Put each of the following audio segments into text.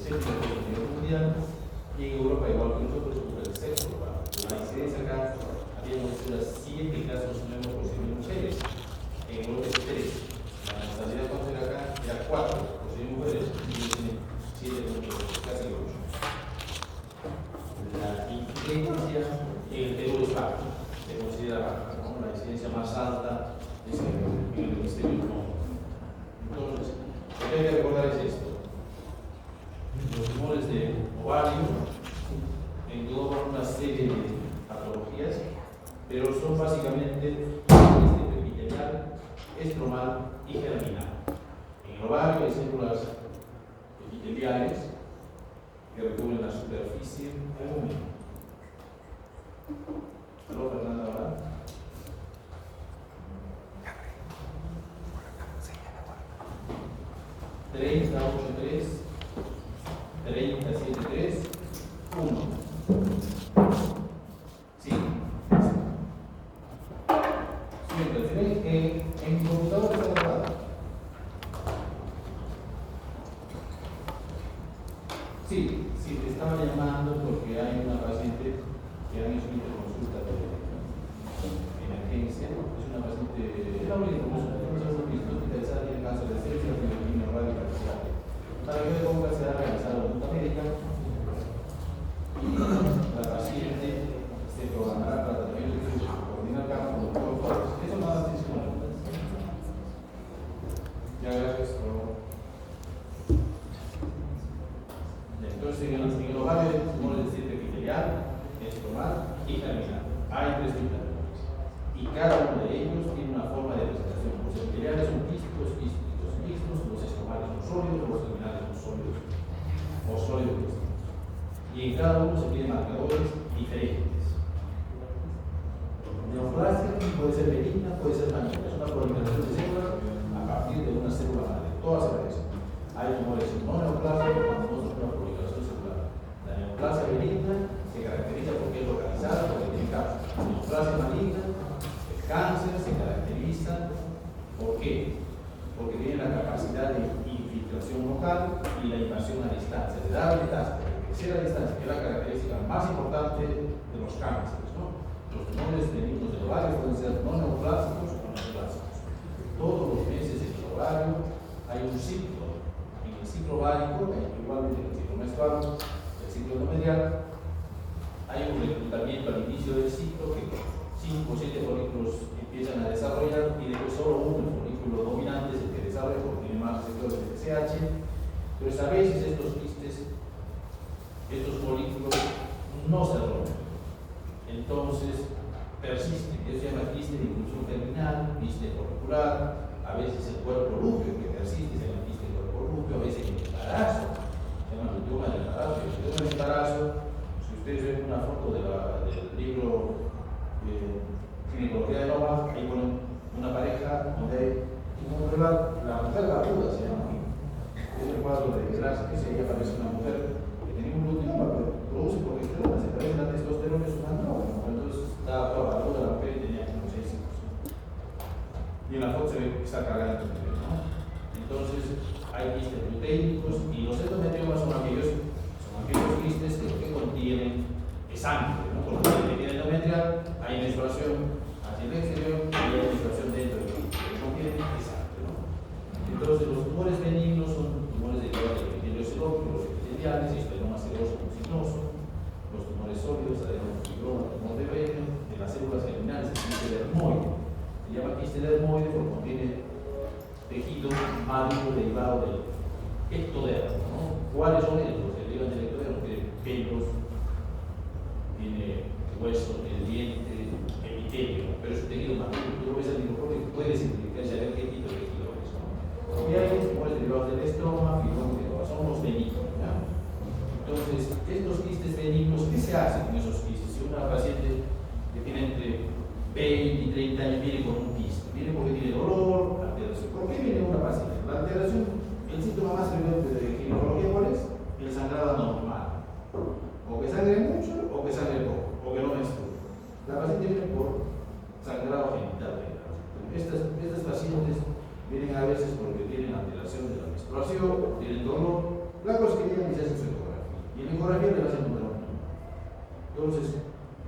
séptimo país a nivel mundial, y en Europa, igual que nosotros, ocupa el sexto lugar. La incidencia acá, habíamos sido 7 casos nuevos por 100.000 mujeres, en Europa es 3. La natalidad cuando era acá era 4 por 100 mujeres, y tiene 7 casi 8. La incidencia en el Perú es baja, se considera baja, ¿no? La incidencia más alta es en el Ministerio Económico. Entonces, lo que hay que recordar es esto: los tumores de ovario engloban una serie de patologías, pero son básicamente epitelial, estromal y germinal. En el ovario hay células epiteliales que recubren la superficie del úmero. ¿Aló, Fernanda, ahora? ¿30, 8, 3, 30, 7, 3, 1. Sí. Siguiente, en mi computadora está grabado. Sí, te estaba llamando porque hay una paciente que han hecho una consulta de emergencia. Es una paciente, es la única consulta que no se ha visto, interesada, tiene cáncer de sexo, tiene quimio radical. Para que le ponga se ha realizado una médica y la paciente se programará para tratamiento de coordinar campo con los doctores. Eso nada más es una. Ya, gracias. Entonces, en el ovario de tumores de tipo epitelial, estromal y germinal. Hay 3 tipos de tumores. Y cada uno de ellos tiene una forma de presentación. Los epiteliales son quísticos, quísticos mixtos, los estromales son sólidos, los germinales son sólidos o sólidos quísticos. Y en cada uno se tienen marcadores diferentes. Neoplasia puede ser benigna, puede ser maligna. Es una proliferación de células a partir de una célula madre. Todas se parecen. Hay tumores no neoplásicos cuando no son una proliferación celular. La neoplasia benigna se caracteriza porque es localizada, porque tiene cáncer. La neoplasia maligna, el cáncer, se caracteriza ¿por qué? Porque tiene la capacidad de infiltración local y la invasión a distancia. De dar metástasis, crecer a distancia, que es la característica más importante de los cánceres, ¿no? Los tumores benignos del ovario pueden ser no neoplásicos o neoplásicos. Todos los meses en el ovario hay un ciclo. En el ciclo ovárico, igualmente en el ciclo menstrual, el ciclo endometrial, hay un reclutamiento al inicio del ciclo que 5 o 7 folículos empiezan a desarrollar y después solo uno, el folículo dominante, es el que desarrolla porque tiene más receptores de TSH. Pero a veces estos quistes, estos folículos no se rompen, entonces persisten. Eso se llama quiste de inclusión terminal, quiste folicular. A veces el cuerpo lúteo que persiste se llama quiste de cuerpo lúteo, a veces el embarazo se llama luteoma del embarazo. El luteoma del embarazo, si ustedes ven una foto del libro Ginecología de Nova, ahí ponen una pareja donde hay la mujer barbuda, se llama. Es el cuadro de Glass, que ahí aparece una mujer que tenía un luteoma, pero produce progesterona, se parece a la testosterona, es un andrógeno. Entonces estaba toda barbuda la mujer y tenía como 6 hijos. Y en la foto se ve que está cargando el bebé, ¿no? Entonces hay quistes luteicos y los endometriomas son aquellos quistes que contienen sangre, ¿no? Por lo que tiene endometrial, hay menstruación hacia el exterior y hay menstruación dentro del quiste, que contienen sangre, ¿no? Entonces los tumores benignos son tumores derivados del epitelio celópico, los epiteliales, estenoma seroso mucinoso, los tumores sólidos, adenofibroma, tumor de Brenner, de las células germinales, el quiste dermoide. Se llama quiste dermoide porque contiene tejido maduro derivado del ectodermo, ¿no? ¿Cuáles son ellos? Los que derivan del ectodermo, tiene pelos, tiene hueso, tiene diente, epitelio, pero es un tejido maduro. Tú lo ves al microscopio y puedes identificar ya ver qué tipo de tejido es, ¿no? Y hay tumores derivados del estroma, fibroma, son los benignos, ¿ya? Entonces, estos quistes benignos, ¿qué se hace con esos quistes? Si una paciente que tiene entre 20 y 30 años viene con un quiste, viene porque tiene dolor, alteración. ¿Por qué viene una paciente? La alteración, el síntoma más frecuente de ginecología, ¿cuál es? El sangrado anormal. O que sangre mucho o que sangre poco, o que no menstrue. La paciente viene por sangrado genital. Estas pacientes vienen a veces porque tienen alteración de la menstruación, tienen dolor, La cosa que tiene que hacer es ecografía. Y en ecografía le vas a encontrar un tumor. Entonces,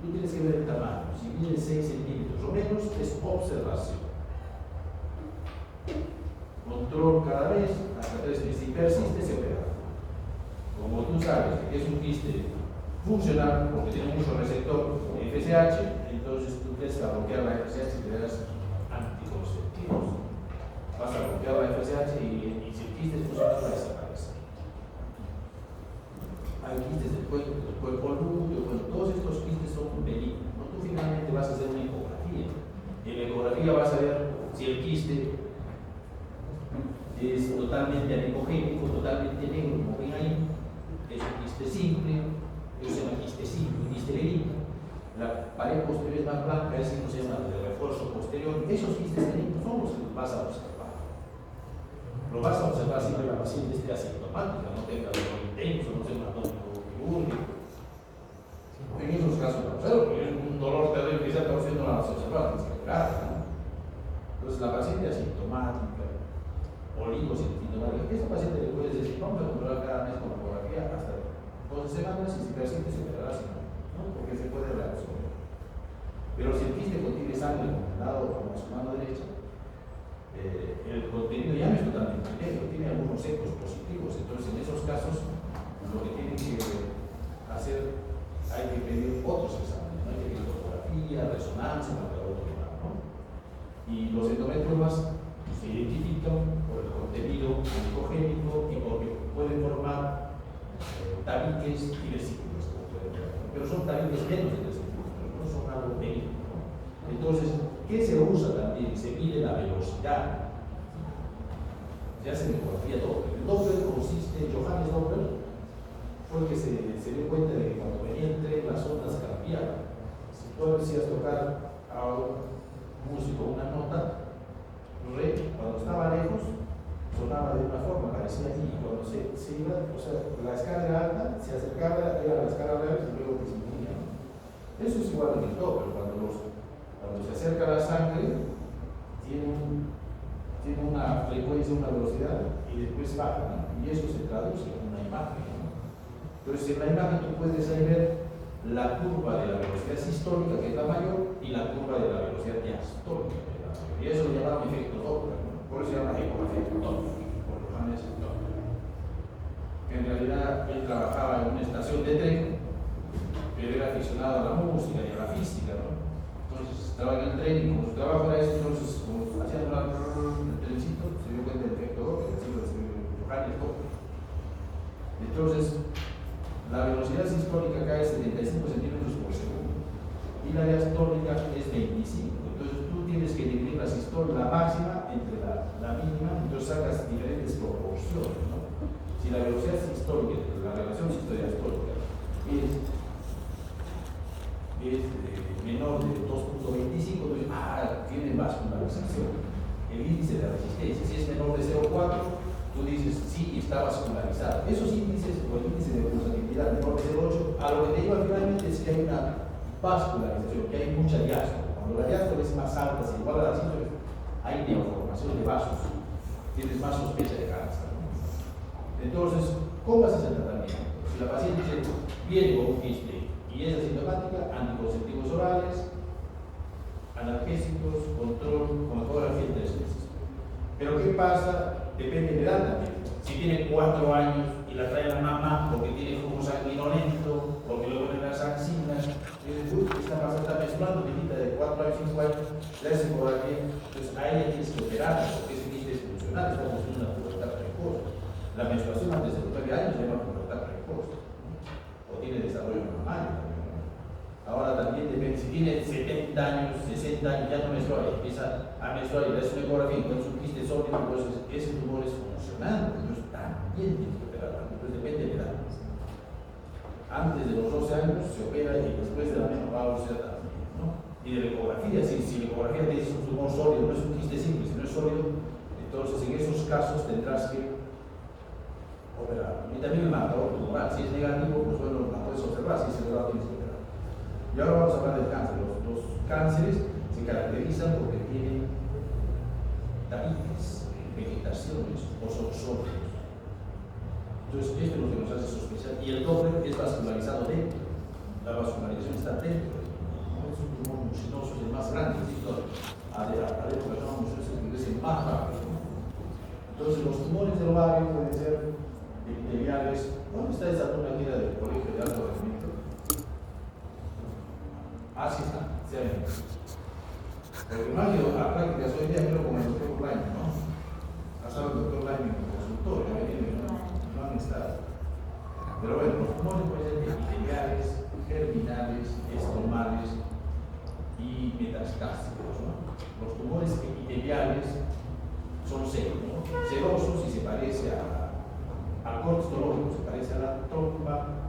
tú tienes que ver el tamaño. Si mide 6 centímetros o menos, es observación. Control cada vez, hasta 3 meses. Si persiste, se opera. Como tú sabes que es un quiste funcional, porque tiene mucho receptor FSH, entonces tú tienes que bloquear la FSH y te das anticonceptivos. Vas a bloquear la FSH y si el quiste es funcional, va a desaparecer. Hay quistes del cuerpo glúteo, bueno, todos estos quistes son benignos. ¿No? Tú finalmente vas a hacer una ecografía. En la ecografía vas a ver si el quiste es totalmente anemogénico, totalmente negro, como ven ahí. Es un quiste simple, eso se llama quiste simple, un quiste benigno. La pared posterior es más blanca, ese no se llama de refuerzo posterior. Esos quistes benignos son los que vas a observar. Lo vas a observar siempre la paciente esté asintomática, no tenga dolor intenso, no sea un abdomen quirúrgico. En esos casos no observo, porque es un dolor terrible que se está haciendo la observar, es grave. Entonces la paciente asintomática, oligosintomática, esa paciente le puedes decir, vamos a controlar cada mes con la ecografía hasta 12 semanas y si persiste se operará si no, porque se puede reabsorber. Pero si el quiste contiene sangre como el lado como su mano derecha, el contenido ya no es totalmente negro, tiene algunos ecos positivos. Entonces, en esos casos, lo que tienen que hacer, hay que pedir otros exámenes, ¿no? Hay que pedir tomografía, resonancia, marcador tumoral, ¿no? Y los endometriomas se identifican por el contenido oncogénico y porque pueden formar tabiques y vesículas, como pueden ver, pero son tabiques menos de 3 centímetros, no son algo benigno. Entonces, ¿qué se usa también? Se mide la velocidad. Se hace ecografía Doppler. El Doppler consiste, Johannes Doppler fue el que se dio cuenta de que cuando venía el tren las ondas cambiaban. Si tú decías tocar a un músico una nota, re, cuando estaba lejos, sonaba de una forma, parecía aquí, y cuando se iba, o sea, la escala era alta, se acercaba, era la escala real y luego disminuía, ¿no? Eso es igual en el Doppler, cuando se acerca la sangre, tiene una frecuencia, una velocidad, y después baja, ¿no? Y eso se traduce en una imagen, ¿no? Entonces, en la imagen tú puedes ahí ver la curva de la velocidad sistólica, que es la mayor, y la curva de la velocidad diastólica, que es la mayor. Y eso lo llamaron efecto Doppler, ¿no? Por eso se llama ecografía Doppler, por Johannes Doppler. En realidad, él trabajaba en una estación de tren, pero era aficionado a la música y a la física, ¿no? Entonces estaba en el tren y como su trabajo era eso, entonces como hacían el trencito, se dio cuenta del efecto Doppler, así lo describió Johannes Doppler. Entonces, la velocidad sistólica acá es 75 centímetros por segundo y la diastólica es 25. Entonces tú tienes que dividir la sistólica, la máxima, entre la mínima, entonces sacas diferentes proporciones, ¿no? Si la velocidad sistólica, la relación sistólica es menor de 2.25, entonces, tiene vascularización. El índice de resistencia, si es menor de 0.4, tú dices, sí, está vascularizado. Esos índices, o el índice de pulsatividad menor de 0.8, a lo que te lleva finalmente es que hay una vascularización, que hay mucha diástole. Cuando la diástole es más alta, se iguala a la síndrome, hay neoformación de vasos, tienes más sospecha de cáncer, ¿no? Entonces, ¿cómo haces el tratamiento? Si la paciente viene con un quiste y es asintomática, anticonceptivos orales, analgésicos, control, con ecografía en 3 meses. Pero ¿qué pasa? Depende de la edad también. Si tiene 4 años y la trae la mamá porque tiene flujo sanguinolento, porque luego en las axilas, esta pasada está menstruando, niñita de 4 años, 5 años, le hace ecografía, entonces a ella tienes que operarla porque ese quiste es funcional, está construyendo una pubertad precoz. La menstruación antes de los 9 años se llama pubertad precoz, ¿no? O tiene desarrollo mamario también, ¿no? Ahora también depende, si tiene 70 años, 60 años, ya no menstrua, empieza a menstruar y le hace una ecografía, entonces un quiste sólido, entonces ese tumor es funcional, entonces también tienes que operarla, entonces depende de la edad. Antes de los 12 años se opera y después de la menopausia también, ¿no? Y de la ecografía, si la ecografía te dice un tumor sólido, no es un quiste simple, si no es sólido, entonces en esos casos tendrás que operar. Y también el marcador tumoral, si es negativo, pues bueno, la puedes observar, si es elevado tienes que operar. Y ahora vamos a hablar del cáncer. Los cánceres se caracterizan porque tienen tabiques, vegetaciones o son sólidos. Entonces, esto es lo que nos hace sospechar. Y el Doppler es vascularizado dentro. La vascularización está dentro. ¿No? Es un tumor mucinoso, es el más grande. Adentro de la zona mucinosa es el más rápido. ¿No? Entonces, los tumores del ovario pueden ser epiteliales. ¿Dónde está esa tumba aquí del colegio de alto rendimiento? Ah, sí está. Sí, hay. Porque no ha ido a prácticas hoy día, creo como el doctor Laine, ¿no? Ha estado el doctor Laine como consultor, no han estado. Pero bueno, los tumores pueden ser epiteliales, germinales, estomales y metastásicos, ¿no? Los tumores epiteliales son seros, ¿no? Serosos si se parece al corte histológico, se parece a la trompa,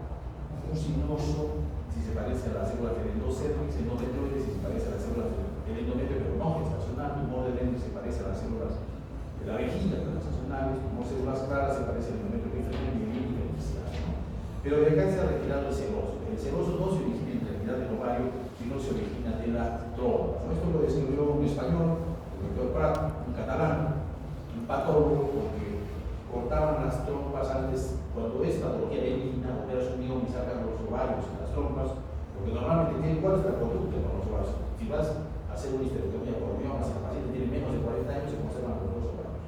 mucinoso si se parece a la célula ferendocérvix, endometrioide si se parece a la célula el endometrio, pero no gestacional, tumor de Lenz se parece a las células de la vejiga gestacionales, tumor células claras se parece al endometrio periférico y inicial, ¿no? Pero de acá se ha retirado el seroso. El seroso no se origina en realidad del ovario, sino se origina de la trompa. Esto lo describió un español, el doctor Prat, un catalán, un patólogo, porque cortaban las trompas antes, cuando es patología benigna, operas un mioma y sacan los ovarios en las trompas, porque normalmente tiene cuál es la conducta con los ovarios. Si vas a hacer una histerectomía por miomas, el paciente tiene menos de 40 años, se conservan los dos ovarios.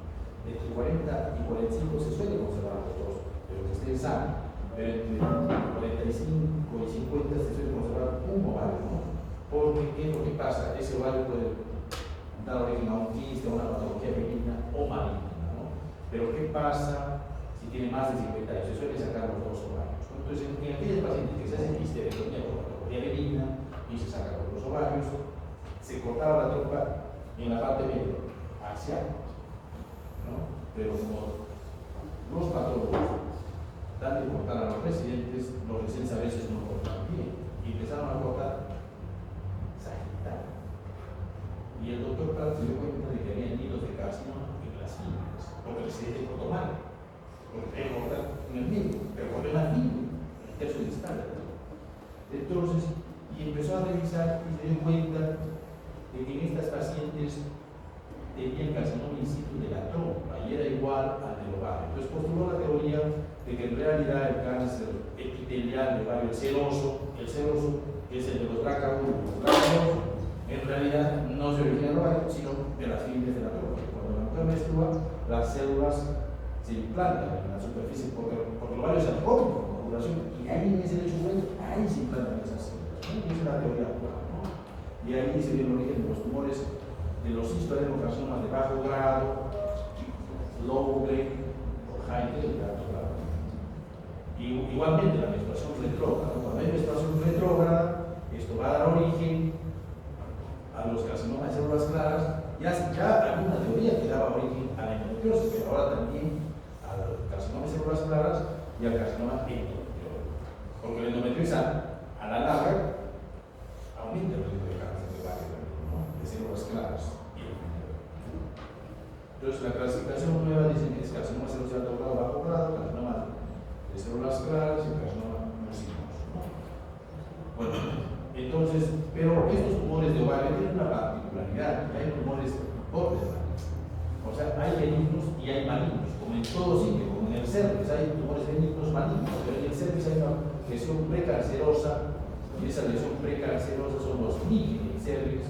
Entre 40 y 45 se suele conservar los dos, pero que estén sanos. Pero entre 45 y 50 se suele conservar un ovario, ¿no? Porque, ¿qué es lo que pasa? Ese ovario puede dar origen a un quiste, a una patología benigna o maligna, ¿no? Pero ¿qué pasa si tiene más de 50 años? Se suele sacar los dos ovarios, ¿no? Entonces, en aquellos pacientes que se hacen histerectomía por patología benigna y se sacan los dos ovarios, se cortaba la trompa en la parte media, axial, ¿no? Pero como los patólogos dan de cortar a los residentes a veces no cortan bien, y empezaron a cortar sagital. Y el doctor Prat se dio cuenta de que había nidos de carcinoma en las fibras, porque el residente cortó mal, porque quería cortar en el medio, pero cortó en la fibra, el tercio distal. Entonces, y empezó a revisar y se dio cuenta de que en estas pacientes tenían carcinoma in situ de la trompa y era igual al del ovario. Entonces postuló la teoría de que en realidad el cáncer epitelial del ovario, el seroso, que es el de los BRCA1 y los BRCA2, en realidad no se origina del ovario, sino de las fibras de la trompa. Cuando la mujer menstrua, las células se implantan en la superficie porque el ovario se rompe con ovulación y ahí en ese lecho húmedo, ahí se implantan esas células, ¿no? Y esa es la teoría actual, ¿no? Y ahí se viene el origen de los tumores de los histoadenocarcinomas de bajo grado, low grade o high grade de alto grado. Y igualmente la menstruación retrógrada, cuando hay menstruación retrógrada, esto va a dar origen a los carcinomas de células claras. Ya hay una teoría que daba origen a la endometriosis, pero ahora también al carcinoma de células claras y al carcinoma endometrioide. Porque la endometriosis a la larga aumenta el riesgo de cáncer de ovario, ¿no? De células claras. Entonces, la clasificación nueva dice que es carcinoma de células de alto grado, bajo grado, carcinoma de células claras y carcinoma mucinoso, ¿no? Bueno, entonces, pero estos tumores de ovario tienen una particularidad, que hay tumores borderline. O sea, hay benignos y hay malignos, como en todo sitio, como en el cervix, hay tumores benignos malignos, pero en el cervix hay una lesión precancerosa, y esa lesión precancerosa son los NIG en el cervix,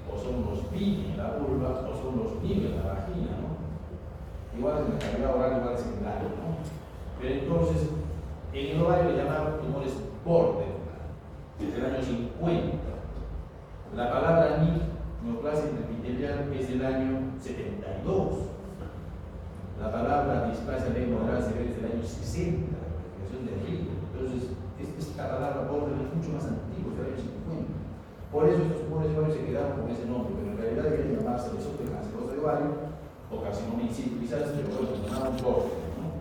o son los PIN en la vulva, o son los PIN en la vagina, ¿no? Igual en la cavidad oral, igual es en el ano, ¿no? Pero entonces, en el ovario le llamaban tumores borderline, desde el año 50. La palabra NIG, neoplasia intraepitelial, es del año 72. La palabra displasia moderada se ve desde el año 60, la creación de Rick. Entonces, esta palabra borderline es mucho más antigua, desde el año 50. Por eso estos tumores de ovario se quedaron con ese nombre, pero en realidad deberían llamarse lesión precancerosa de ovario o carcinoma in situ, quizás, pero bueno, llamaban borderline, ¿no?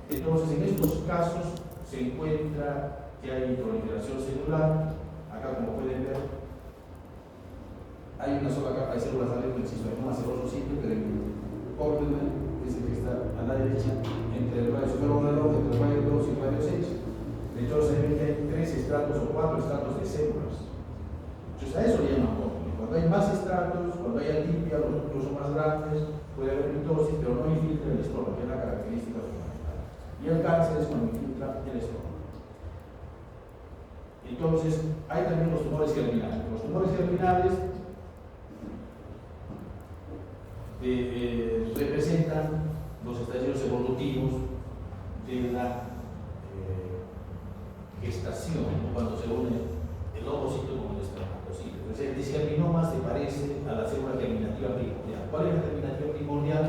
Entonces, en estos casos se encuentra que hay proliferación celular. Acá, como pueden ver, hay una sola capa de células adentro del cistoadenoma seroso simple, pero el borderline es el que está a la derecha, entre el radio superior entre el radio 2 y el radio 6. Entonces, hay 3 estratos o 4 estratos de células. Entonces, a eso le llaman borderline. Cuando hay más estratos, cuando hay atipia, los núcleos son más grandes, puede haber mitosis, pero no infiltra el estroma, que es la característica fundamental. Y Y el cáncer es cuando infiltra el estómago. Entonces, hay también los tumores germinales. Los tumores germinales representan los estadios evolutivos de la gestación, cuando se une el ovocito con el espermatocito. Entonces, el disgerminoma se parece a la célula germinativa primordial. ¿Cuál es la germinativa primordial?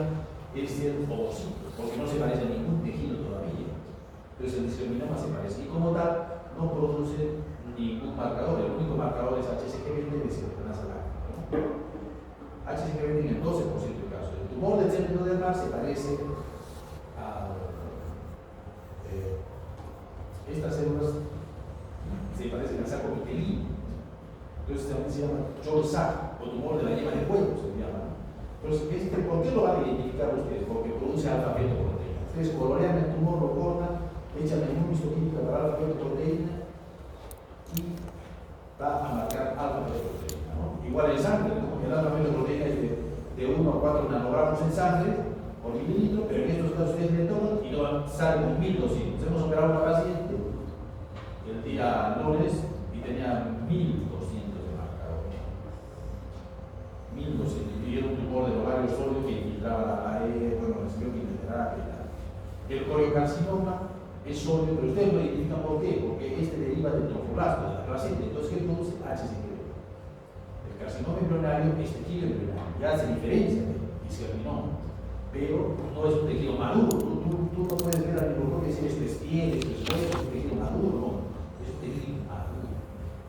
Es el ovocito, porque no se parece a ningún tejido todavía. Entonces, el disgerminoma se parece. Y como tal, no produce ningún marcador. El único marcador es HCG20 de cisternaza láctica. HCG20 en el 12% de casos. El tumor del seno endodermal se parece a estas células, se parecen al saco vitelino. Entonces también se llama Chor-Sac, o tumor de la yema de cuello, se llama. Entonces, ¿por qué lo van a identificar ustedes? Porque produce alfa-fetoproteína. Ustedes colorean el tumor, lo cortan, echan la inmunohistoquímica para alfa-fetoproteína y va a marcar alfa-fetoproteína, ¿no? Igual en sangre, ¿no? El alfa-fetoproteína es de 1 a 4 nanogramos en sangre por mililitro, pero en estos casos ustedes le toman y no sale con 1200. Hemos operado a una paciente el día lunes y tenía 1200 de marcador. 1200. Y era un tumor del ovario sólido que infiltraba la AE, bueno, recibió quimioterapia y tal. El coriocarcinoma es sólido, pero ustedes lo identifican por qué, porque este deriva del trofoblasto, de la placenta. Entonces, ¿qué produce? HCG. El carcinoma embrionario es tejido embrionario, ya se diferencia del disgerminoma, pero no es un tejido maduro. Tú no puedes ver al microscopio y decir esto es piel, esto es hueso, es un tejido maduro, no, es un tejido maduro.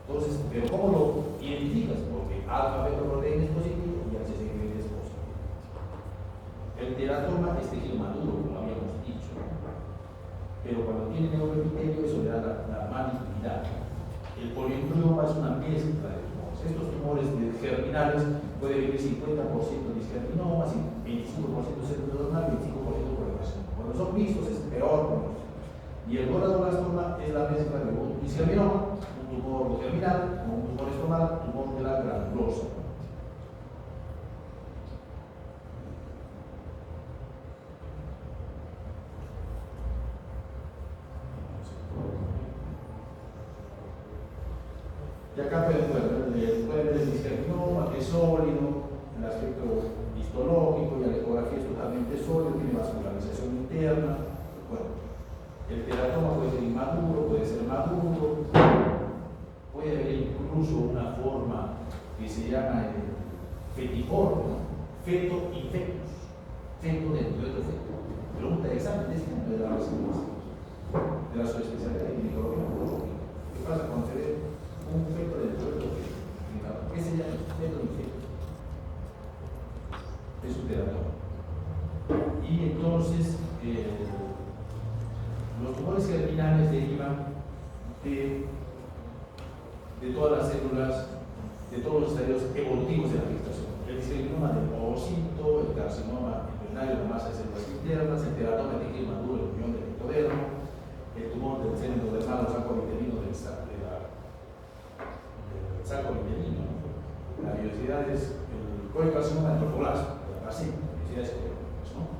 Entonces, pero ¿cómo lo identificas? Porque alfa-fetoproteína es positivo y HCG es positivo. El teratoma es tejido maduro, como habíamos dicho, pero cuando tiene neuroepitelio eso le da la malignidad. El poliembrioma es una mezcla de tumores. Estos tumores germinales puede vivir 50% disgerminoma, 25% células, 25% coriocarcinoma. Cuando son mixtos es peor. Y el gonadoblastoma es la mezcla de un disgerminoma, un tumor germinal, con un tumor estomal, tumor de la granulosa. Y acá pueden ver el disgerminoma, que es sólido, el aspecto histológico y la ecografía es totalmente sólido, tiene vascularización interna. Bueno, el teratoma puede ser inmaduro, puede ser maduro, puede haber incluso una forma que se llama fetiforme, ¿no? Feto y fetus, feto dentro de otro feto. Pregunta de examen de este de la subespecialidad de ginecología oncológica. ¿Qué pasa cuando se ve un feto dentro de otro feto? ¿Qué se llama? Feto y feto. Es un teratoma. Y entonces, los tumores germinales derivan de todas las células, de todos los estadios evolutivos de la gestación. El disgerminoma del ovocito, el carcinoma embrionario, la masa de células internas, el teratoma de tejido maduro, el unión del ectodermo, el tumor del seno endodermal o saco vitelino del saco vitelino, ¿no? La biosidad es el coriocarcinoma del trofoblasto, de la placenta, la biosidad es coriocarcinoma, ¿no?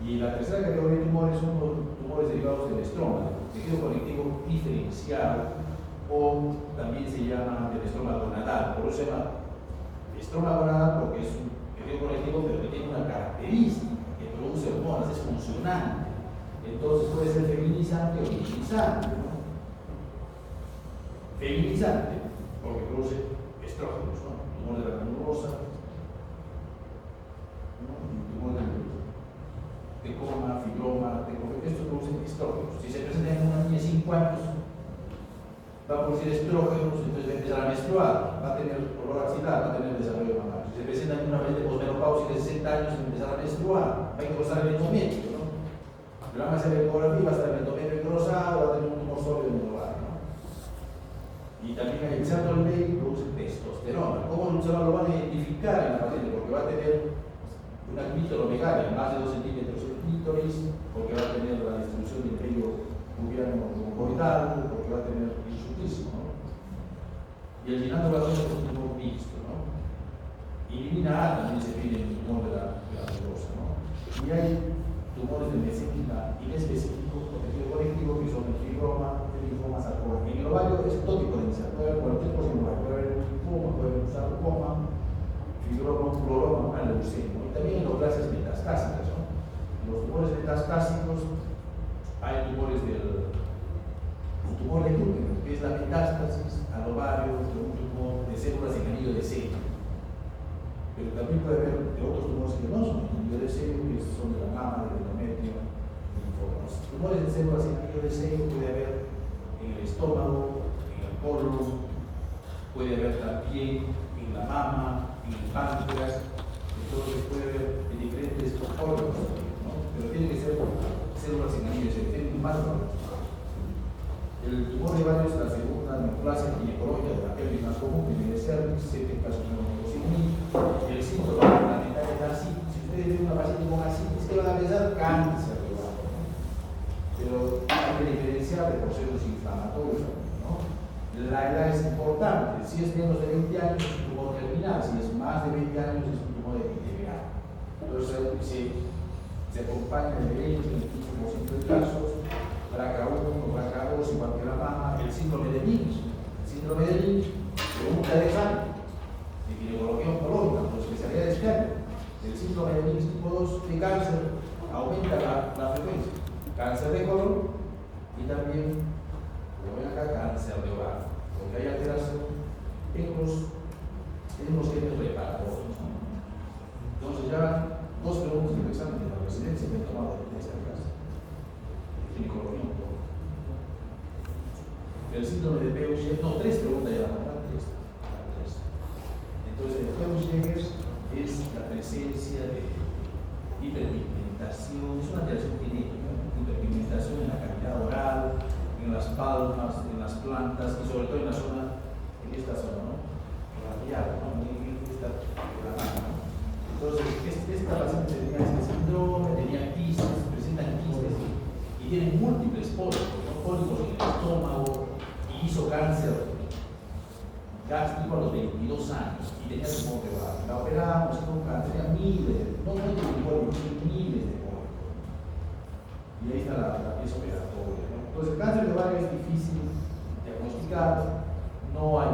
Y la tercera categoría de tumores son los tumores derivados del estroma, del tejido conectivo diferencial, o también se llama del estroma gonadal. Por eso se llama estroma gonadal porque es un tejido conectivo, pero que tiene una característica que produce hormonas, es funcionante. Entonces puede ser feminizante o feminizante, ¿no? Feminizante, porque produce estrógenos, ¿no? Tumor de la granulosa, ¿no? Tumor de coma, fibroma, estos producen estrógenos. Si se presenta en una niña de 5 años, va a producir estrógenos, entonces va a empezar a menstruar, va a tener olor axilar, va a tener desarrollo mamario. Si se presenta en una paciente posmenopáusica de 60 años, va a empezar a menstruar, va a engrosar el endometrio, ¿no? Le van a hacer la ecografía, va a estar el endometrio engrosado, va a tener un tumor sólido en el ovario, ¿no? Y también el Charlton Ley produce testosterona. ¿Cómo se lo van a identificar en la paciente? Porque va a tener una clítoromegalia, más de 2 centímetros el clítoris, porque va a tener la distribución del vello pubiano concoidal, porque va a tener hirsutismo, ¿no? Y el ginandoblasoma es un tumor mixto, ¿no? Inhibina A también se pide en el tumor de la granulosa, ¿no? Y hay tumores de mesénquima inespecíficos, porque fluoroma, una leucemia, y también en neoplasias metastásicas, ¿no? En los tumores metastásicos hay tumores un tumor de útero, que es la metástasis al ovario de un tumor de células en anillo de sello. Pero también puede haber de otros tumores que no son en anillo de sello, que son de la mama, del endometrio, los tumores de células en anillo de sello puede haber en el estómago, en el colon, puede haber también en la mama, en el páncreas, entonces puede haber en diferentes órganos, ¿no? Pero tiene que ser células en anillo de sello, tienen más valor. El tumor de ovario es la segunda neoplasia ginecológica de la pelvis más común, que viene de cervix, 7 casos menos el síntoma fundamental es la asitis. Si ustedes ven una paciente con asitis, ¿qué van a pensar? Cáncer de ovario, ¿no? Pero hay que diferenciar de procesos inflamatorios, ¿no? La edad es importante. Si es menos de 20 años es un tumor terminal, si es más de 20 años es un tumor epitelial. Entonces se acompaña de 20 en el 15% de casos, BRCA1, BRCA2, igual que la mama, el síndrome de Lynch. El síndrome de Lynch, pregunta de examen de ginecología oncológica, por especialidad de externa. El síndrome de Lynch tipo 2 de cáncer aumenta la frecuencia. Cáncer de colon y también, como ven acá, cáncer de ovario, porque hay alteración en los genes reparatorios. Entonces ya dos preguntas del examen de la residencia que he tomado de esta clase. Ginecología oncológica. El síndrome de Peutz-Jeghers, no, tres preguntas ya la verdad, tres. Entonces, el Peutz-Jeghers es la presencia de hiperpigmentación, es una alteración genética, hiperpigmentación en la cavidad oral, en las palmas, en las plantas y sobre todo en la zona, en esta zona, ¿no? Radial, ¿no? En esta la mano, ¿no? Entonces, esta paciente tenía este síndrome, tenía quistes, presentan quistes y tienen múltiples pólipos, ¿no? Pólipos en el estómago y hizo cáncer gástrico a los 22 años y tenía tumor de ovario. La operamos, tenía miles, no miles de pólipos, miles de pólipos. Y ahí está la pieza operatoria, ¿no? Entonces, el cáncer de ovario es difícil diagnosticar, no hay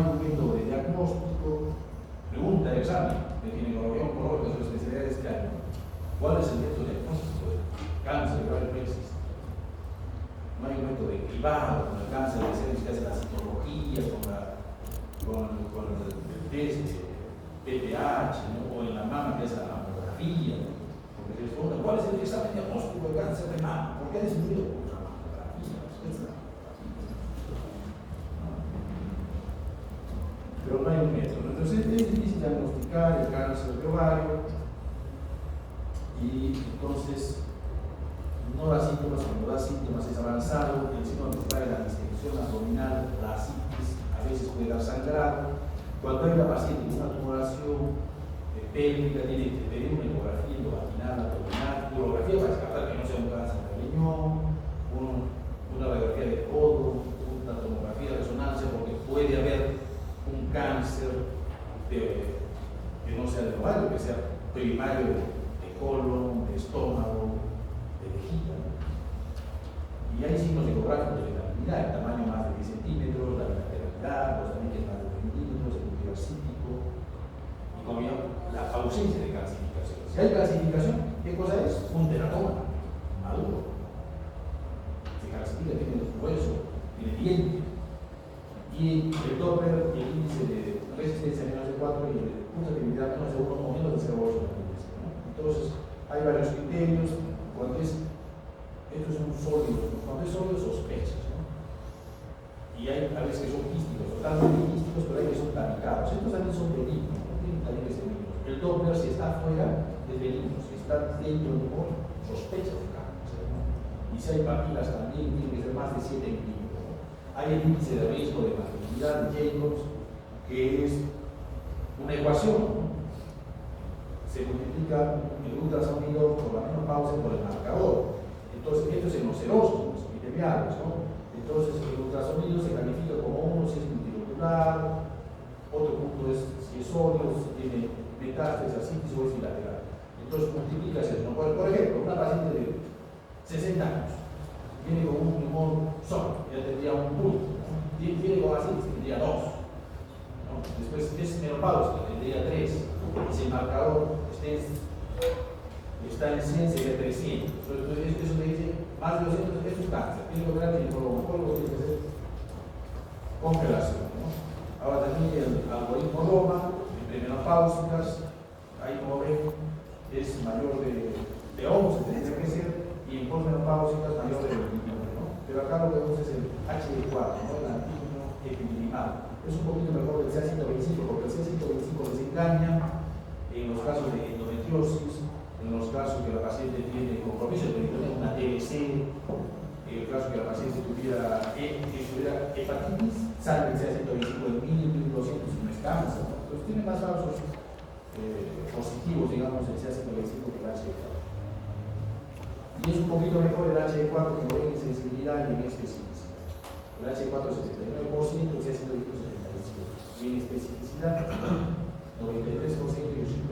un método de diagnóstico. Pregunta de examen de ginecología oncológica, su especialidad de este año. ¿Cuál es el método de diagnóstico de cáncer de ovario? No existe. No hay un método de cribado con el cáncer de cervix que hace la citología, con el test PTH, ¿no? O en la mama que hace la mamografía, ¿no? Porque se les pregunta, ¿cuál es el examen diagnóstico de cáncer de mama? ¿Por qué ha disminuido? Por la mamografía. Pero no hay un método. Entonces es difícil diagnosticar el cáncer de ovario y entonces no da síntomas. Cuando da síntomas es avanzado, el síntoma que trae la distensión abdominal, la asitis, a veces puede dar sangrado. Cuando hay una paciente con una tumoración pélvica, tiene que pedir una ecografía endovaginal, abdominal, urografía para descartar que no sea un cáncer de riñón, una radiografía de codo, una tomografía de resonancia, porque puede haber un cáncer que no sea de ovario, que sea primario de colon, de estómago, de vejiga. Y hay signos ecográficos de la virilidad, el tamaño más de 10 centímetros, la bilateralidad, los anillos más de 3 milímetros, el núcleo cítico, y como ya, la ausencia de calcificación. Si hay calcificación, ¿qué cosa es? Un teratoma maduro. Se calcifica, tiene hueso, tiene diente. Y el Doppler, el índice de resistencia menos de 4 y el pulsatividad menos de 1 o menos de 0,8, ¿no? Entonces, hay varios criterios. Cuando esto es un sólido, cuando es sólido sospechas, ¿no? Y hay a veces que son quísticos, totalmente quísticos, pero hay que son tamicados. Estos también son benignos, no tienen talleres benignos. El Doppler, si está afuera, es benigno. Si está dentro del tumor, sospecha de cáncer, ¿no? Y si hay papilas también, tienen que ser más de 7 milímetros, ¿no? Hay el índice de riesgo de malignidad de Jacobs, que es una ecuación, ¿no? Se multiplica el ultrasonido por la menopausia por el marcador. Entonces, esto es en los seróstonos epiteliales, ¿no? Entonces, el ultrasonido se califica como uno si es multilocular, otro punto es si es sólido, si tiene metástasis, asitis o es bilateral. Entonces, multiplicas eso, ¿no? Por ejemplo, una paciente de 60 años viene con un tumor sólido, ya tendría un punto, ¿no? Viene con asitis, tendría 2, ¿no? ¿no? Después es menopausia, tendría 3. Y si el marcador está en 100, sería 300. Entonces, eso te dice más de 200, eso es cáncer. Tiene que operar ginecólogo, tiene que ser congelación, ¿no? Ahora también el algoritmo Roma, premenopáusicas, ahí como ven, es mayor de 11, tendría que ser, y en posmenopáusicas mayor de 29, ¿no? Pero acá lo que vemos es el HE4, ¿no? El antígeno epidimal. Es un poquito mejor del CA125, porque el CA125 les engaña en los casos de endometriosis, en los casos que la paciente tiene compromiso de tener una TBC, en el caso que la paciente tuviera hepatitis, sale el CA125 en 1000, 1200 y no es cáncer, ¿no? Entonces tiene más falsos positivos, digamos, el CA125 que el HE4. Y es un poquito mejor el HE4 que lo ven en sensibilidad y en especificidad. El HE4 es 79%, el CA125 es 75%. Y en especificidad, 93% y 54%.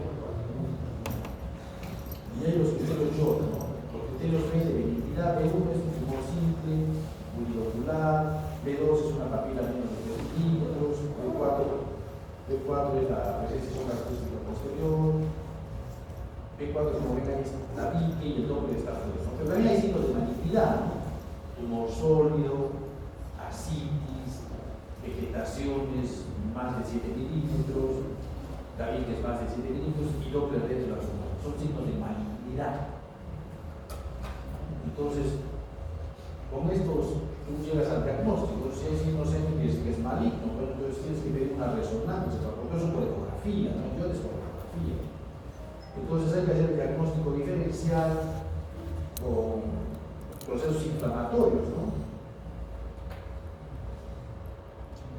Y hay los criterios J, ¿no? Los criterios G de benignidad. B1 es un tumor simple, unilocular. B2 es una papila menos de 3 milímetros. B4 es la presencia característica posterior. B4 como ven ahí la pique y el doble está fuera, ¿no? Pero también hay signos de malignidad, ¿no? Tumor sólido, ascitis, vegetaciones más de 7 milímetros, tabiques más de 7 milímetros y doble red de la zona. Son signos de malignidad. Entonces, con estos tú llegas al diagnóstico. Si hay signos que es maligno, bueno, entonces tienes que pedir una resonancia, porque eso es por ecografía, no yo es por ecografía. Entonces hay que hacer el diagnóstico diferencial con procesos inflamatorios, ¿no?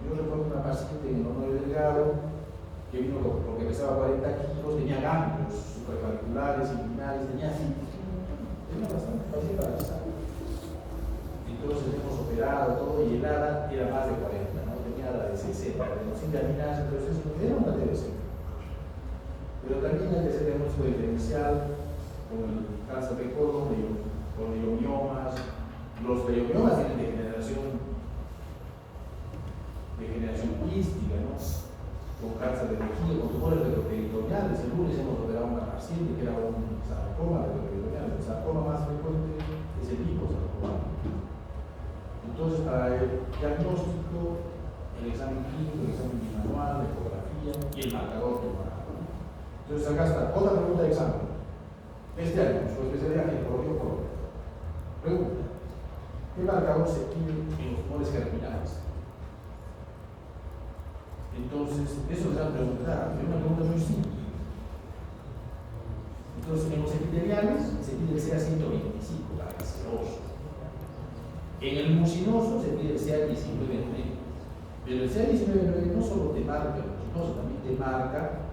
Yo recuerdo una paciente en el Honorio Delgado que vino porque pesaba 40 kilos, tenía ganglios supraclaviculares, inguinales, tenía bastante fácil para pesar. Entonces hemos operado todo y el ADA era más de 40, ¿no? Tenía la de 60, de 200 aminas, entonces era una TBC. Pero también hay que hacer diagnóstico diferencial con el cáncer de colon, con leiomiomas. Los leiomiomas tienen degeneración quística, ¿no? Con cáncer de vejiga, con tumores retroperitoneales. El lunes hemos operado a una paciente que era un sarcoma retroperitoneal. El sarcoma más frecuente es el liposarcoma. Entonces, para el diagnóstico, el examen clínico, el examen bimanual, la ecografía y el marcador tumoral. Entonces, acá está otra pregunta de examen. Este año, su especialidad en ginecología oncológica. Pregunta: ¿qué marcador se pide en los tumores germinales? Entonces, eso les van a preguntar, es una pregunta muy simple. Entonces, en los epiteliales se pide el CA125 para canceroso. En el mucinoso se pide el CA19-9. Pero el CA19-9 no solo te marca el mucinoso, también te marca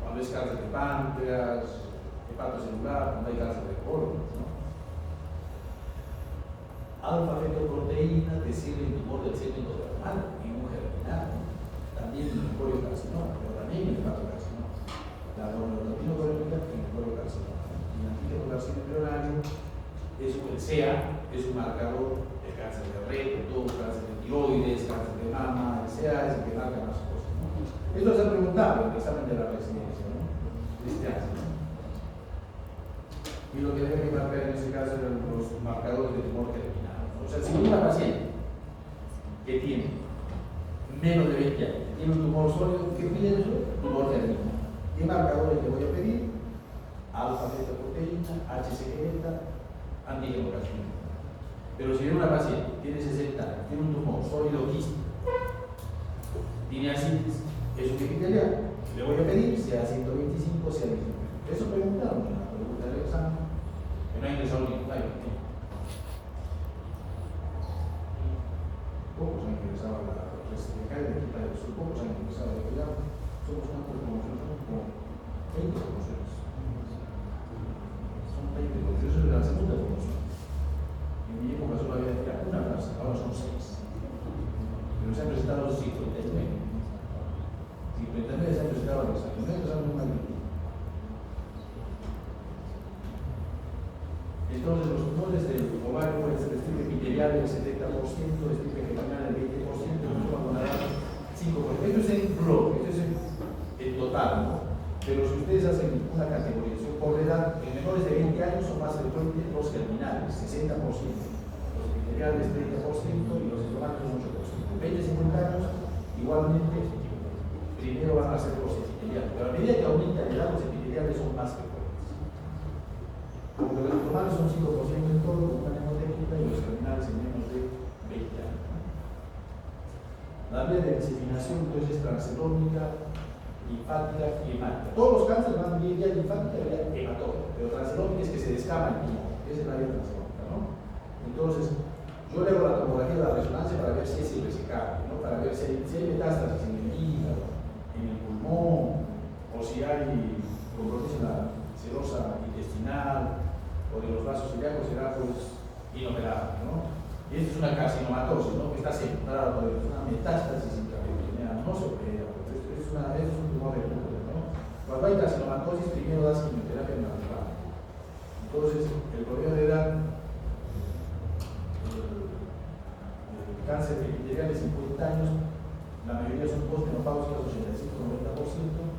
cuando es cáncer de páncreas, hepatocelular, cuando hay cáncer de colon, ¿no? Alfa-fetoproteína te sirve en tumor del seno endodermal, en un germinal, ¿no? También en el coriocarcinoma, pero también en el hepatocarcinoma. La normodotinogólica en el coriocarcinoma. Y el antígeno carcinoma embrionario es el CA, es un marcador de cáncer de recto, cáncer de tiroides, cáncer de mama. El CA es el que marca más cosas, ¿no? Esto se ha preguntado en el examen de la residencia, ¿no? De este año, ¿no? Y lo que debe marcar en ese caso eran los marcadores de tumor germinal. O sea, si una paciente que tiene menos de 20 años, tiene un tumor sólido, ¿qué pide eso? Tumor germinal. ¿Qué marcadores le voy a pedir? Alfa-fetoproteína, HCG, antígeno carcinoma. Pero si viene una paciente, tiene 60 años, tiene un tumor sólido quístico, tiene ascitis, es un epitelial, le voy a pedir sea 125, sea 19. Eso preguntaron en la pregunta del examen, que no ha ingresado ningún año. Pocos han ingresado a la residencia de equipa de los pocos han ingresado a la equipa. Somos tantos promociones, somos como 20 promociones. Son 20 promociones, eso es la segunda promoción. En mi época solo había una plaza, ahora son 6. Pero se han presentado 59. 59 se han presentado a los años, no empezaron un año. Entonces, los tumores del ovario, el estripe epitelial del 70%, el estripe germinal del 20%, el tumor gonadal 60%. rango, pero si ustedes hacen una categorización por edad, en menores de 20 años son más frecuentes los germinales, 60%, los epiteliales 30% y los estomáticos 8%. 20-50 años, igualmente, primero van a ser los epiteliales, pero a medida que aumenta la edad, los epiteliales son más frecuentes. Como que los estomáticos son 5% en todo, con una mnemotécnica, y los germinales en menos de 20 años. La vía de diseminación entonces es transelómica, linfática y hemática. Todos los cánceres van bien vía linfática y vía hematómica, pero transelómica es que se descama el tumor, esa es la vía transelómica, ¿no? Entonces, yo le hago la tomografía de la resonancia para ver si es irresecable, ¿no? Para ver si hay metástasis en el hígado, en el pulmón, o si hay compromiso en la serosa intestinal o de los vasos ilíacos, será pues inoperable, ¿no? Y esto es una carcinomatosis, ¿no? Que está centrada por una metástasis intraperitonea, no se opera, porque esto es un tumor de útero, ¿no? Cuando hay carcinomatosis, primero das quimioterapia natural. Entonces, el promedio de edad, el cáncer epitelial de 50 años, la mayoría son postmenopáusicas, 85-90%.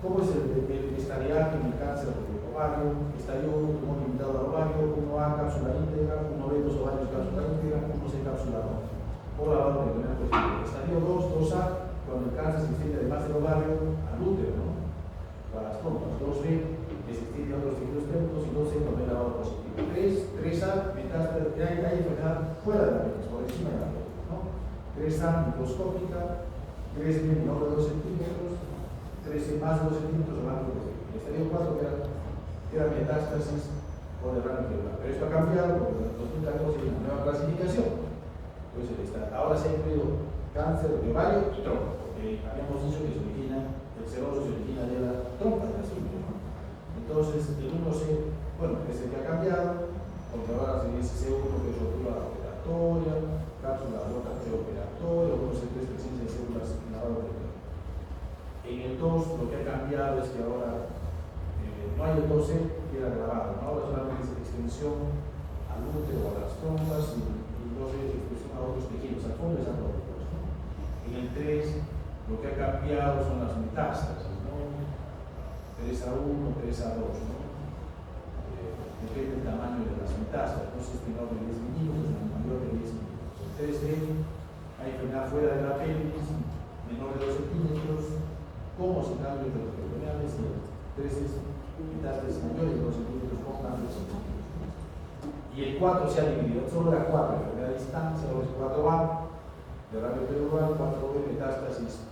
¿Cómo es el estadiaje en el cáncer del ovario? Estadio 1, tumor limitado al ovario, 1A, cápsula íntegra, 1B, 2 ovarios, cápsula íntegra, 1C, cápsula 2. Por la base de primera posible. Estadio 2, 2A, cuando el cáncer se extiende además del ovario al útero, ¿no? Para las trompas. 2B, que se extiende a otros tejidos térmicos, y 2C, cuando hay lavado positivo. 3A, metástasis, hay enfermedad fuera de la pelvis, por encima de la pelvis, ¿no? 3A, microscópica, 3B, menor de 2 centímetros, 13 más de 2 centímetros o más de 2 centímetros. El estadio 4 que era metástasis o derrame celular. Pero esto ha cambiado porque en 2014 hay una nueva clasificación. Entonces, ahora se ha incluido cáncer de ovario y trompa, porque habíamos dicho que se origina, el seroso se origina de la trompa de la simple, ¿no? Entonces, el 1C, bueno, es el que ha cambiado, porque ahora se dice C1 que es rotura operatoria, cápsula rota preoperatoria, 1C3 presencia de células en la hora operatoria. En el 2 lo que ha cambiado es que ahora no hay el 2C que era grabado, ¿no? Ahora solamente es extensión al útero o a las trompas y el 2C es extensión a otros tejidos, al fondo es a todos, ¿no? En el 3 lo que ha cambiado son las metástasis, ¿no? 3A1, 3A2, ¿no? Depende del tamaño de las metástasis, no si es menor de 10 milímetros o mayor de 10 milímetros. En 3D hay enfermedad fuera de la pelvis, menor de 2 centímetros, como si cambios de los peritoneales, y 3 es metástasis mayores de 2 centímetros con cambios centímetros. Y el 4 se ha dividido, solo era 4, enfermedad a distancia, ahora es 4A, derrame pleural, 4B, metástasis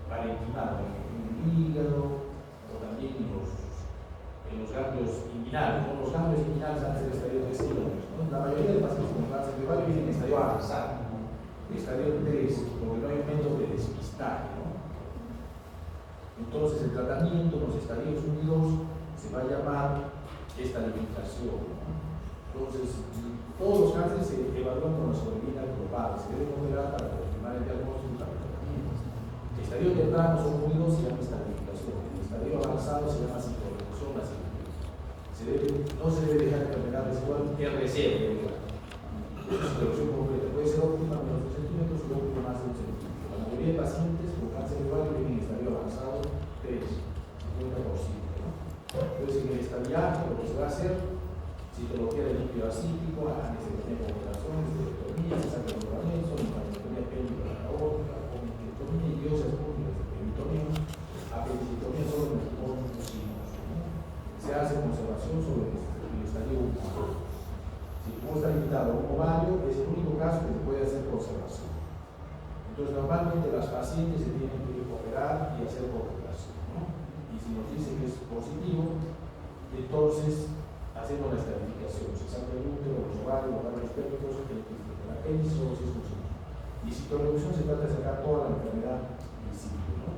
parenquimal, en el hígado, o también en los ganglios inguinales, ¿no? Los ganglios inguinales antes del estadio 3 kilómetros, ¿no? La mayoría de pacientes con cáncer de ovario vienen en estadio avanzado, estadio 3, porque no hay un método de despistaje, ¿no? Entonces el tratamiento en los estadios 1 y 2 se va a llamar estadificación, ¿no? Entonces, todos los cánceres se evalúan con la sobrevida global, se deben operar para confirmar el diagnóstico y para el tratamiento. El estadio temprano son 1 y 2 se llama estadificación, el estadio avanzado se llama citoreducción, la citoreducción. No se debe dejar enfermedad residual RC, citoreducción completa, puede ser óptima menos 2 centímetros o óptima más de 1 centímetro. La mayoría de pacientes con cáncer de ovario vienen en estadio avanzado 3, 50%, ¿no? Entonces, en el estadiaje lo que se va a hacer, citología del líquido acítico, anestesia con operaciones, esterectomía, se saca el tratamiento, linfadenectomía pélvica, aórtica, apendicectomía y diosas públicas de peritoneo, apendicectomía solo en el tumor mucinoso, ¿no? Se hace conservación sobre el estadio 1. Si el tumor está limitado a un ovario, es el único caso que se puede hacer conservación. Entonces, normalmente las pacientes se tienen que operar y hacer conservación, ¿no? Y si nos dice que es positivo, entonces hacemos la estadificación, se saca el útero, los ovarios pélvicos, la pelvis, solo si es posible. Y citoreducción se trata de sacar toda la enfermedad visible, ¿no?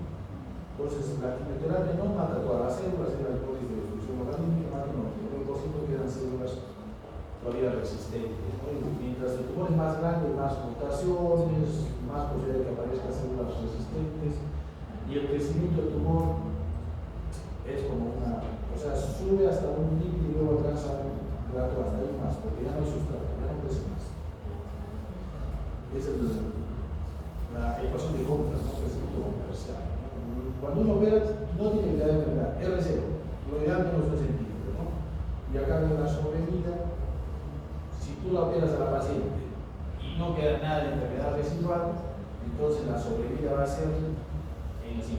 Entonces, la quimioterapia no mata todas las células, es la hipótesis de destrucción orgánica, mata el 99% quedan células todavía resistentes, ¿no? Y mientras el tumor es más grande, más mutaciones, más posibilidad de que aparezcan células resistentes, y el crecimiento del tumor es como una, o sea, sube hasta un límite y luego alcanza un rato hasta ahí más, porque ya no hay sustrato, ya no crece más. Es la ecuación de compras, ¿no? Crecimiento comercial, ¿no? Cuando uno opera, no tiene que dar enfermedad, R0, lo ideal menos 2 centímetros, ¿no? Y acá hay una sobrevida. Si tú la operas a la paciente y no queda nada de enfermedad residual, entonces la sobrevida va a ser en el 50%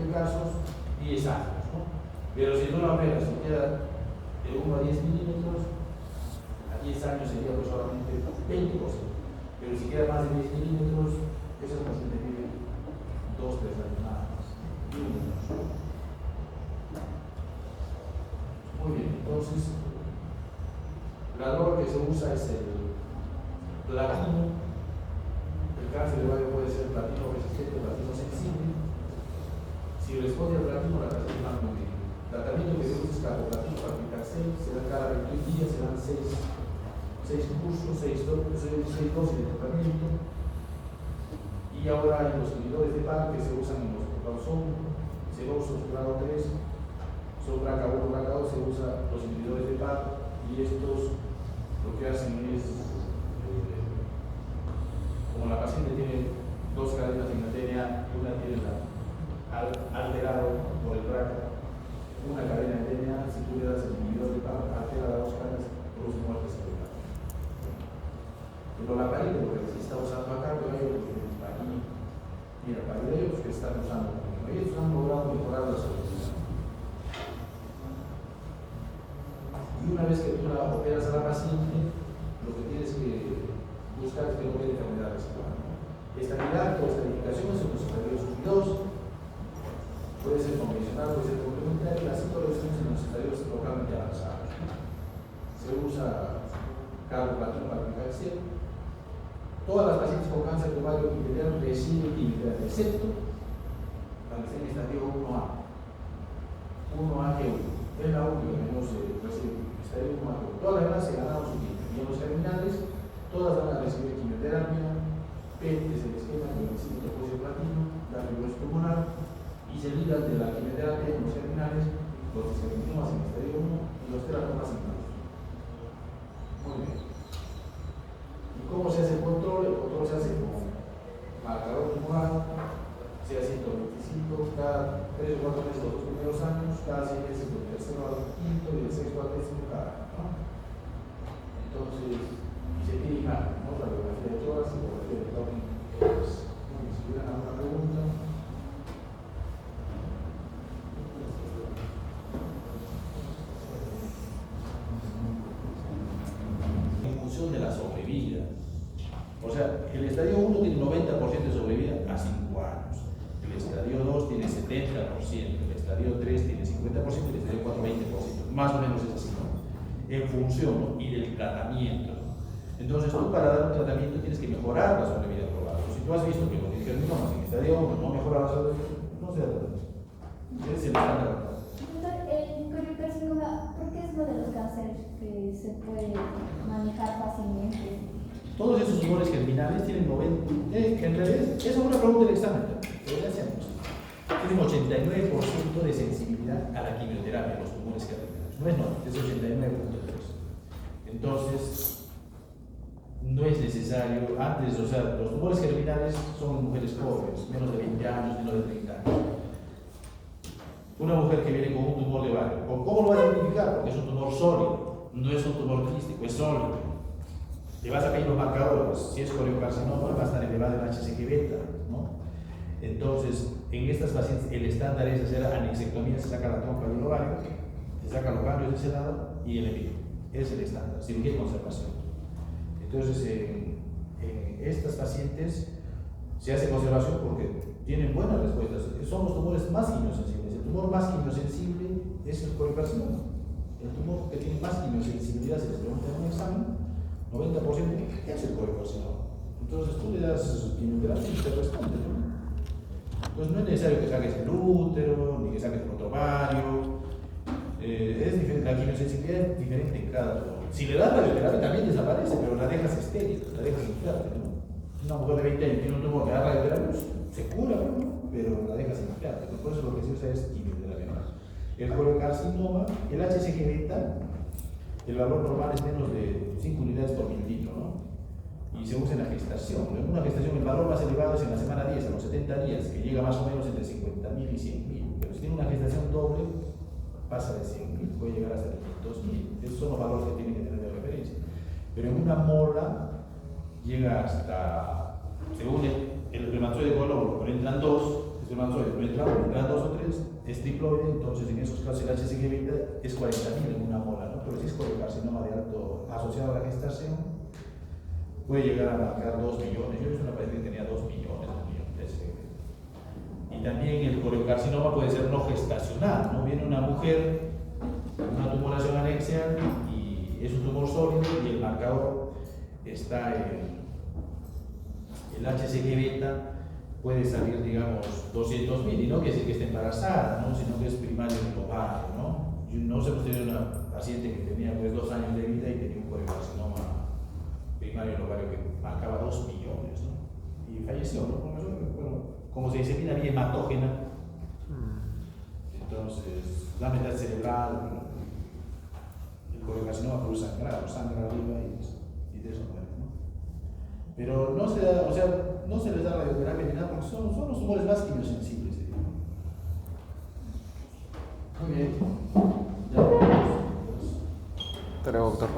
de casos 10 años, ¿no? Pero si tú la operas y queda de 1 a 10 milímetros, a 10 años sería pues solamente 20%. Pero si queda más de 10 milímetros, esos pacientes viven 2-3 años nada más. Muy bien, entonces la droga que se usa es el platino. El cáncer de ovario puede ser platino resistente o platino sensible. Si responde al platino, la paciente va muy bien. El tratamiento que se usa es carboplatino para paclitaxel, se da cada 21 días, se dan 6 cursos, 6 dosis de tratamiento. Y ahora hay los inhibidores de PAR que se usan en los son serosos grado 3, son BRCA1, BRCA2, se usan los inhibidores de PAR y estos lo que hacen es, como la paciente tiene 2 cadenas en la DNA y una tiene alterado por el BRCA, una cadena de DNA, si tú le das el inhibidor de PAR, altera las 2 cadenas, produce muerte celular. Pero la parida, lo que se está usando acá, pero hay otros que aquí, mira, para ellos que están usando, ellos han logrado mejorar la solución. Y una vez que tú la operas a la paciente, lo que tienes que buscar es que no quede enfermedad residual. Estabilidad o estabilificación es en los estadios unidos, puede ser convencional, puede ser complementario, y la citología en los estadios localmente avanzados. Se usa carboplatino para paclitaxel. Todas las pacientes con cáncer de ovario epitelial reciben quimioterapia, excepto cuando estén en estadio 1A. 1A-G1. Es la única que no se recibe estadio 1A-G1. Todas las demás se ganaron su quimio. Y en los terminales, todas van a recibir quimioterapia, PET, que es el esquema de de platino, la fibrosis pulmonar, y seguidas de la quimioterapia en los terminales, los esquemas en estadio 1 y los teratomas en plazo. Muy bien. ¿Cómo se hace el control? El control se hace con marcador tumoral, sea 125 cada 3 o 4 meses los 2 primeros años, cada 6 meses del tercero al quinto y del sexto al décimo cada año, ¿no? Entonces, y se pide imagen, ¿no? La radiografía de tórax y la radiografía de abdomen. Si hubieran alguna pregunta. En función de la sobrevida. O sea, el estadio 1 tiene 90% de sobrevida a 5 años, el estadio 2 tiene 70%, el estadio 3 tiene 50% y el estadio 4 20%, más o menos es así, ¿no? En función, ¿no? Y del tratamiento, ¿no? Entonces tú para dar un tratamiento tienes que mejorar la sobrevida global. Si tú has visto que con ingerminomas en estadio 1 no mejora la sobrevida, no se da. Es el estándar. El coriocarcinoma, ¿por qué es uno de los cánceres que se puede manejar fácilmente? Todos esos tumores germinales tienen 90%, en realidad, esa es una pregunta del examen, pero ya hacemos. Tienen 89% de sensibilidad a la quimioterapia, los tumores germinales. No es 90, es 89.3. Entonces, no es necesario, antes, o sea, los tumores germinales son mujeres jóvenes, menos de 20 años, menos de 30 años. Una mujer que viene con un tumor de ovario, ¿cómo lo va a identificar? Porque es un tumor sólido, no es un tumor quístico, es sólido. Le vas a pedir los marcadores, si es coriocarcinoma va a estar elevado en HCG beta, ¿no? Entonces, en estas pacientes el estándar es hacer anexectomía, se saca la trompa del ovario, se saca los ganglios de ese lado y el epitelio. Es el estándar, cirugía de conservación. Entonces, en estas pacientes se hace conservación porque tienen buenas respuestas. Son los tumores más quimiosensibles. El tumor más quimiosensible es el coriocarcinoma. El tumor que tiene más quimiosensibilidad se les pregunta en un examen. 90% ¿qué hace el coriocarcinoma? Entonces tú le das quimioterapia y te responde, ¿no? Entonces no es necesario que saques el útero, ni que saques el otro ovario. Es diferente, la quimiosensibilidad es diferente en cada tumor. Si le das radioterapia también desaparece, pero la dejas estéril, la dejas infértil, ¿no? Una mujer de 20 años tiene un tumor que da radioterapia, se cura, ¿no? Pero la dejas infértil. Por eso lo que se usa es quimioterapia, ¿no? El coriocarcinoma, el HCG beta, el valor normal es menos de 5 unidades por mil litro, ¿no? y se usa en la gestación. En una gestación el valor más elevado es en la semana 10, a los 70 días, que llega más o menos entre 50.000 y 100.000. Pero si tiene una gestación doble, pasa de 100.000, puede llegar hasta 500.000. Esos son los valores que tiene que tener de referencia. Pero en una mola llega hasta, según el espermatozoide color, pero entran dos espermatozoides, pero entran dos o tres, es triploide, entonces en esos casos el HCG beta es 40.000 en una mola, ¿no? Pero si es coliocarcinoma de alto asociado a la gestación, puede llegar a marcar 2 millones. Yo he visto una paciente que tenía 2 millones de HCG beta. Y también el coliocarcinoma puede ser no gestacional, ¿no? Viene una mujer con una tumoración anexial y es un tumor sólido y el marcador está en el HCG beta, puede salir, digamos, 200.000, y no quiere decir que esté embarazada, ¿no? Sino que es primario en el ovario, ¿no? No sé, usted tiene una paciente que tenía pues 2 años de vida y tenía un coliocarcinoma primario en el ovario que marcaba 2 millones, ¿no? Y falleció, ¿no? Bueno, como se disemina bien hematógena, entonces la metástasis cerebral, ¿no? El coliocarcinoma produce sangrado, sangra arriba y de eso muere, ¿no? Pero no se da, o sea, no se les da radioterapia ni nada porque son los tumores más quimiosensibles. Muy bien. Ya. Hasta luego, doctor.